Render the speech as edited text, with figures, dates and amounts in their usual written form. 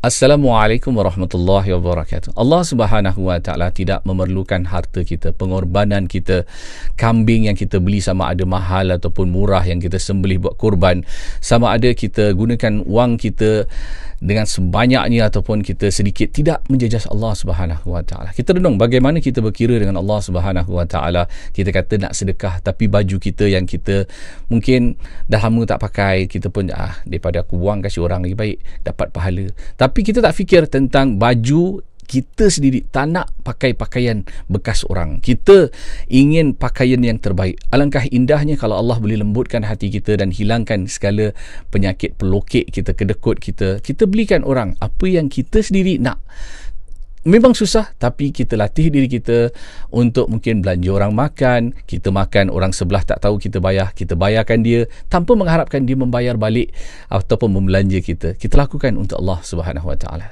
Assalamualaikum warahmatullahi wabarakatuh. Allah Subhanahu wa taala tidak memerlukan harta kita, pengorbanan kita, kambing yang kita beli sama ada mahal ataupun murah yang kita sembelih buat kurban, sama ada kita gunakan wang kita dengan sebanyaknya ataupun kita sedikit, tidak menjejas Allah Subhanahu wa taala. Kita renung bagaimana kita berkira dengan Allah Subhanahu wa taala. Kita kata nak sedekah, tapi baju kita yang kita mungkin dah lama tak pakai, kita pun daripada aku buang kasih orang lagi baik dapat pahala. Tapi kita tak fikir tentang baju kita sendiri. Tak nak pakai pakaian bekas orang. Kita ingin pakaian yang terbaik. Alangkah indahnya kalau Allah boleh lembutkan hati kita dan hilangkan segala penyakit pelokek kita, kedekut kita. Kita belikan orang apa yang kita sendiri nak. Memang susah, tapi kita latih diri kita untuk mungkin belanja orang makan, kita makan, orang sebelah tak tahu kita bayar, kita bayarkan dia tanpa mengharapkan dia membayar balik ataupun membelanja kita. Kita lakukan untuk Allah Subhanahu wa taala.